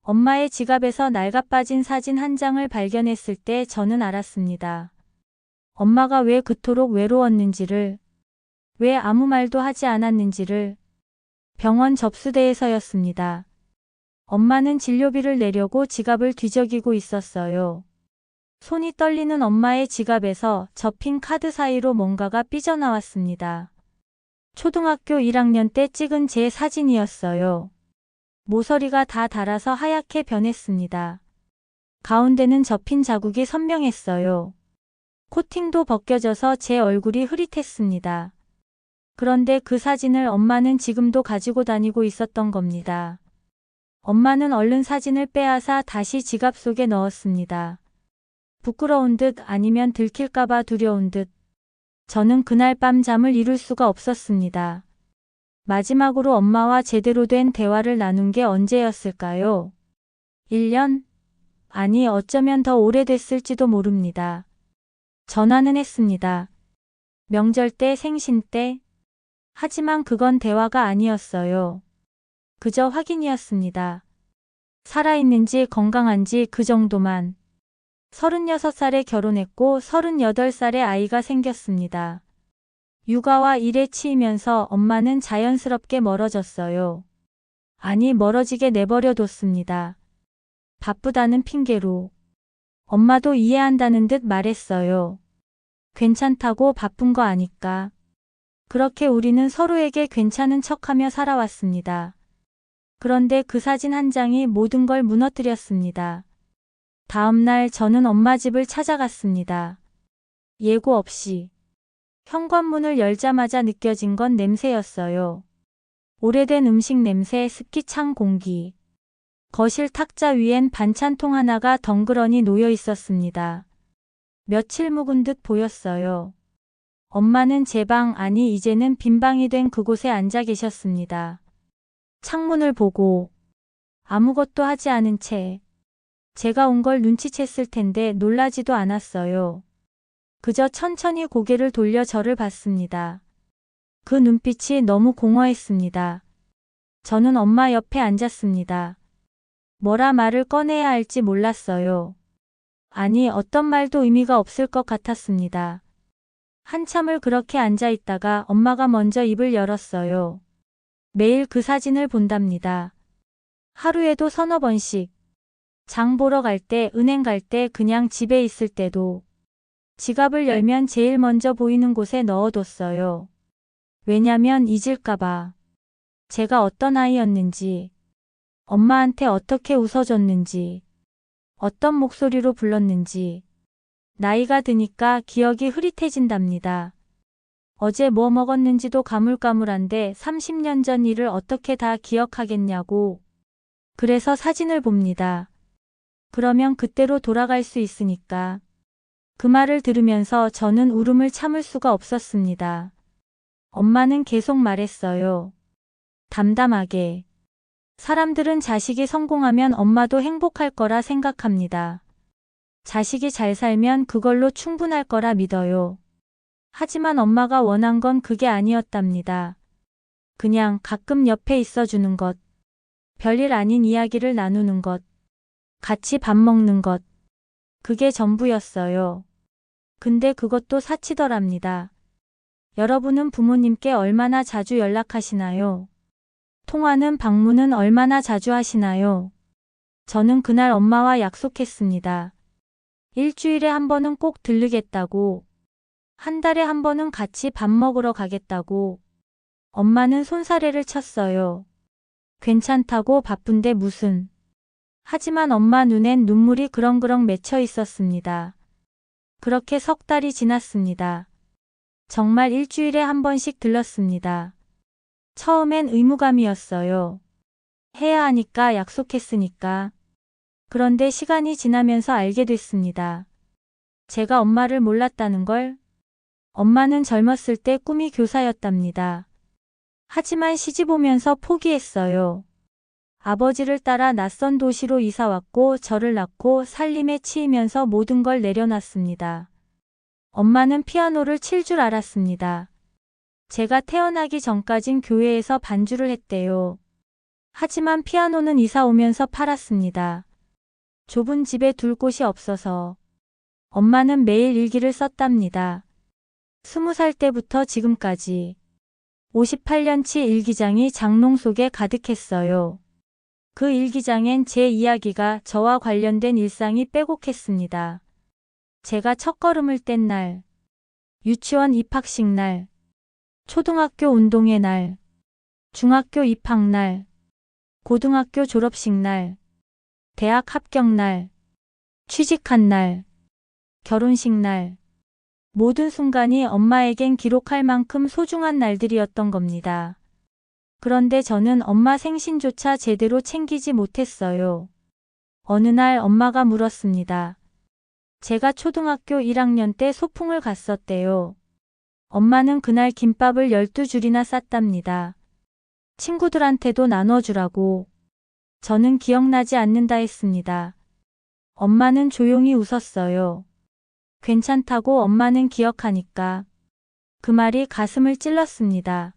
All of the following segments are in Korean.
엄마의 지갑에서 낡아빠진 사진 한 장을 발견했을 때 저는 알았습니다. 엄마가 왜 그토록 외로웠는지를, 왜 아무 말도 하지 않았는지를. 병원 접수대에서였습니다. 엄마는 진료비를 내려고 지갑을 뒤적이고 있었어요. 손이 떨리는 엄마의 지갑에서 접힌 카드 사이로 뭔가가 삐져나왔습니다. 초등학교 1학년 때 찍은 제 사진이었어요. 모서리가 다 닳아서 하얗게 변했습니다. 가운데는 접힌 자국이 선명했어요. 코팅도 벗겨져서 제 얼굴이 흐릿했습니다. 그런데 그 사진을 엄마는 지금도 가지고 다니고 있었던 겁니다. 엄마는 얼른 사진을 빼앗아 다시 지갑 속에 넣었습니다. 부끄러운 듯 아니면 들킬까봐 두려운 듯 저는 그날 밤 잠을 이룰 수가 없었습니다. 마지막으로 엄마와 제대로 된 대화를 나눈 게 언제였을까요? 1년? 아니 어쩌면 더 오래됐을지도 모릅니다. 전화는 했습니다. 명절 때, 생신 때. 하지만 그건 대화가 아니었어요. 그저 확인이었습니다. 살아있는지 건강한지 그 정도만. 36살에 결혼했고 38살에 아이가 생겼습니다. 육아와 일에 치이면서 엄마는 자연스럽게 멀어졌어요. 아니 멀어지게 내버려 뒀습니다. 바쁘다는 핑계로. 엄마도 이해한다는 듯 말했어요. 괜찮다고 바쁜 거 아니까. 그렇게 우리는 서로에게 괜찮은 척하며 살아왔습니다. 그런데 그 사진 한 장이 모든 걸 무너뜨렸습니다. 다음 날 저는 엄마 집을 찾아갔습니다. 예고 없이. 현관문을 열자마자 느껴진 건 냄새였어요. 오래된 음식 냄새, 습기 찬 공기. 거실 탁자 위엔 반찬통 하나가 덩그러니 놓여 있었습니다. 며칠 묵은 듯 보였어요. 엄마는 제 방, 아니 이제는 빈 방이 된 그곳에 앉아 계셨습니다. 창문을 보고 아무것도 하지 않은 채. 제가 온 걸 눈치챘을 텐데 놀라지도 않았어요. 그저 천천히 고개를 돌려 저를 봤습니다. 그 눈빛이 너무 공허했습니다. 저는 엄마 옆에 앉았습니다. 뭐라 말을 꺼내야 할지 몰랐어요. 아니 어떤 말도 의미가 없을 것 같았습니다. 한참을 그렇게 앉아 있다가 엄마가 먼저 입을 열었어요. 매일 그 사진을 본답니다. 하루에도 서너 번씩. 장 보러 갈 때, 은행 갈 때, 그냥 집에 있을 때도. 지갑을 열면 제일 먼저 보이는 곳에 넣어뒀어요. 왜냐면 잊을까봐. 제가 어떤 아이였는지, 엄마한테 어떻게 웃어줬는지, 어떤 목소리로 불렀는지. 나이가 드니까 기억이 흐릿해진답니다. 어제 뭐 먹었는지도 가물가물한데 30년 전 일을 어떻게 다 기억하겠냐고. 그래서 사진을 봅니다. 그러면 그때로 돌아갈 수 있으니까. 그 말을 들으면서 저는 울음을 참을 수가 없었습니다. 엄마는 계속 말했어요. 담담하게. 사람들은 자식이 성공하면 엄마도 행복할 거라 생각합니다. 자식이 잘 살면 그걸로 충분할 거라 믿어요. 하지만 엄마가 원한 건 그게 아니었답니다. 그냥 가끔 옆에 있어주는 것. 별일 아닌 이야기를 나누는 것. 같이 밥 먹는 것. 그게 전부였어요. 근데 그것도 사치더랍니다. 여러분은 부모님께 얼마나 자주 연락하시나요? 통화는 방문은 얼마나 자주 하시나요? 저는 그날 엄마와 약속했습니다. 일주일에 한 번은 꼭 들르겠다고. 한 달에 한 번은 같이 밥 먹으러 가겠다고. 엄마는 손사래를 쳤어요. 괜찮다고 바쁜데 무슨. 하지만 엄마 눈엔 눈물이 그렁그렁 맺혀 있었습니다. 그렇게 석 달이 지났습니다. 정말 일주일에 한 번씩 들렀습니다. 처음엔 의무감이었어요. 해야 하니까 약속했으니까. 그런데 시간이 지나면서 알게 됐습니다. 제가 엄마를 몰랐다는 걸. 엄마는 젊었을 때 꿈이 교사였답니다. 하지만 시집 오면서 포기했어요. 아버지를 따라 낯선 도시로 이사 왔고 저를 낳고 살림에 치이면서 모든 걸 내려놨습니다. 엄마는 피아노를 칠 줄 알았습니다. 제가 태어나기 전까진 교회에서 반주를 했대요. 하지만 피아노는 이사 오면서 팔았습니다. 좁은 집에 둘 곳이 없어서. 엄마는 매일 일기를 썼답니다. 20살 때부터 지금까지. 58년치 일기장이 장롱 속에 가득했어요. 그 일기장엔 제 이야기가 저와 관련된 일상이 빼곡했습니다. 제가 첫걸음을 뗀 날, 유치원 입학식 날, 초등학교 운동회 날, 중학교 입학 날, 고등학교 졸업식 날, 대학 합격 날, 취직한 날, 결혼식 날, 모든 순간이 엄마에겐 기록할 만큼 소중한 날들이었던 겁니다. 그런데 저는 엄마 생신조차 제대로 챙기지 못했어요. 어느 날 엄마가 물었습니다. 제가 초등학교 1학년 때 소풍을 갔었대요. 엄마는 그날 김밥을 12줄이나 쌌답니다. 친구들한테도 나눠주라고. 저는 기억나지 않는다 했습니다. 엄마는 조용히 웃었어요. 괜찮다고 엄마는 기억하니까. 그 말이 가슴을 찔렀습니다.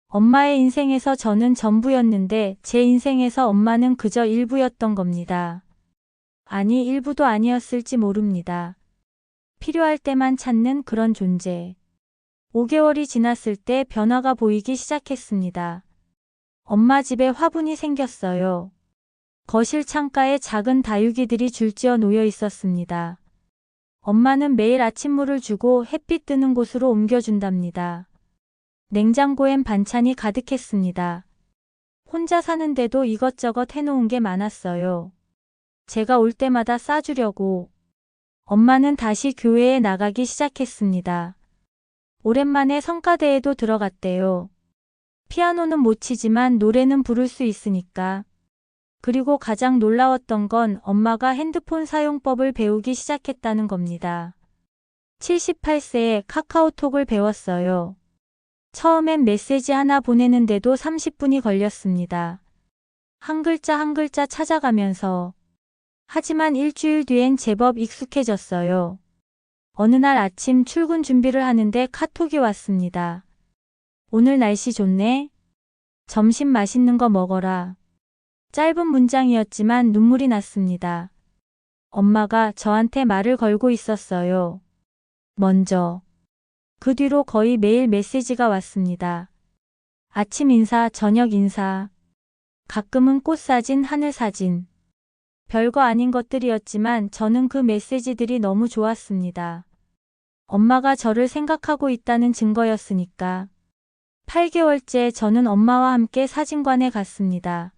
엄마의 인생에서 저는 전부였는데 제 인생에서 엄마는 그저 일부였던 겁니다. 아니, 일부도 아니었을지 모릅니다. 필요할 때만 찾는 그런 존재. 5개월이 지났을 때 변화가 보이기 시작했습니다. 엄마 집에 화분이 생겼어요. 거실 창가에 작은 다육이들이 줄지어 놓여 있었습니다. 엄마는 매일 아침물을 주고 햇빛 드는 곳으로 옮겨준답니다. 냉장고엔 반찬이 가득했습니다. 혼자 사는데도 이것저것 해놓은 게 많았어요. 제가 올 때마다 싸주려고. 엄마는 다시 교회에 나가기 시작했습니다. 오랜만에 성가대에도 들어갔대요. 피아노는 못 치지만 노래는 부를 수 있으니까. 그리고 가장 놀라웠던 건 엄마가 핸드폰 사용법을 배우기 시작했다는 겁니다. 78세에 카카오톡을 배웠어요. 처음엔 메시지 하나 보내는데도 30분이 걸렸습니다. 한 글자 한 글자 찾아가면서. 하지만 일주일 뒤엔 제법 익숙해졌어요. 어느 날 아침 출근 준비를 하는데 카톡이 왔습니다. 오늘 날씨 좋네? 점심 맛있는 거 먹어라. 짧은 문장이었지만 눈물이 났습니다. 엄마가 저한테 말을 걸고 있었어요. 먼저. 그 뒤로 거의 매일 메시지가 왔습니다. 아침 인사, 저녁 인사. 가끔은 꽃사진, 하늘사진. 별거 아닌 것들이었지만 저는 그 메시지들이 너무 좋았습니다. 엄마가 저를 생각하고 있다는 증거였으니까. 8개월째 저는 엄마와 함께 사진관에 갔습니다.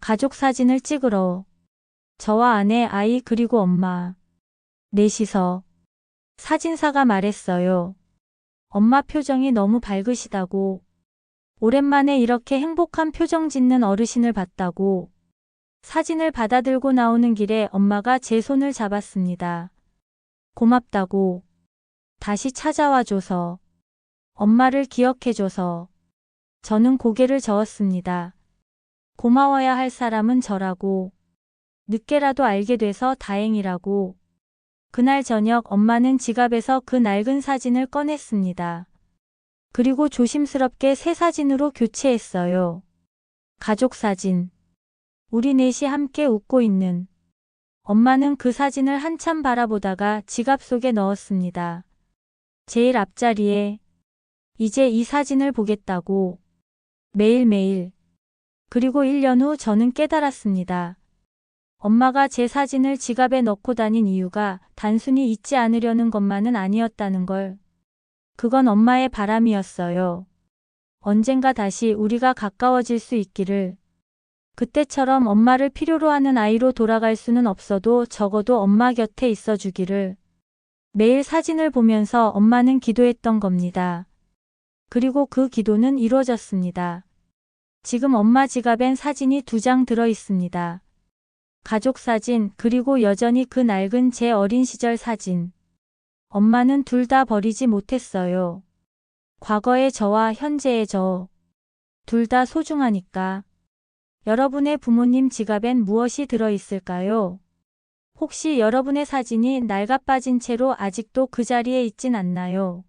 가족 사진을 찍으러. 저와 아내, 아이 그리고 엄마. 넷이서. 사진사가 말했어요. 엄마 표정이 너무 밝으시다고. 오랜만에 이렇게 행복한 표정 짓는 어르신을 봤다고. 사진을 받아들고 나오는 길에 엄마가 제 손을 잡았습니다. 고맙다고. 다시 찾아와줘서. 엄마를 기억해줘서. 저는 고개를 저었습니다. 고마워야 할 사람은 저라고. 늦게라도 알게 돼서 다행이라고. 그날 저녁 엄마는 지갑에서 그 낡은 사진을 꺼냈습니다. 그리고 조심스럽게 새 사진으로 교체했어요. 가족 사진. 우리 넷이 함께 웃고 있는. 엄마는 그 사진을 한참 바라보다가 지갑 속에 넣었습니다. 제일 앞자리에. 이제 이 사진을 보겠다고. 매일매일. 그리고 1년 후 저는 깨달았습니다. 엄마가 제 사진을 지갑에 넣고 다닌 이유가 단순히 잊지 않으려는 것만은 아니었다는 걸. 그건 엄마의 바람이었어요. 언젠가 다시 우리가 가까워질 수 있기를. 그때처럼 엄마를 필요로 하는 아이로 돌아갈 수는 없어도 적어도 엄마 곁에 있어 주기를. 매일 사진을 보면서 엄마는 기도했던 겁니다. 그리고 그 기도는 이루어졌습니다. 지금 엄마 지갑엔 사진이 2장 들어 있습니다. 가족 사진 그리고 여전히 그 낡은 제 어린 시절 사진. 엄마는 둘 다 버리지 못했어요. 과거의 저와 현재의 저. 둘 다 소중하니까. 여러분의 부모님 지갑엔 무엇이 들어 있을까요? 혹시 여러분의 사진이 낡아빠진 채로 아직도 그 자리에 있진 않나요?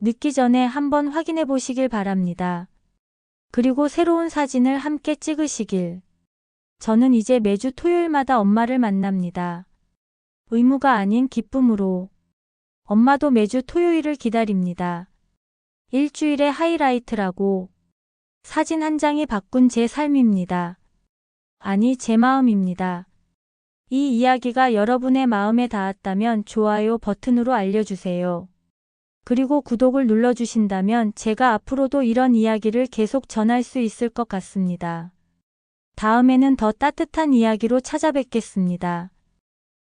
늦기 전에 한번 확인해 보시길 바랍니다. 그리고 새로운 사진을 함께 찍으시길. 저는 이제 매주 토요일마다 엄마를 만납니다. 의무가 아닌 기쁨으로. 엄마도 매주 토요일을 기다립니다. 일주일의 하이라이트라고. 사진 한 장이 바꾼 제 삶입니다. 아니, 제 마음입니다. 이 이야기가 여러분의 마음에 닿았다면 좋아요 버튼으로 알려주세요. 그리고 구독을 눌러주신다면 제가 앞으로도 이런 이야기를 계속 전할 수 있을 것 같습니다. 다음에는 더 따뜻한 이야기로 찾아뵙겠습니다.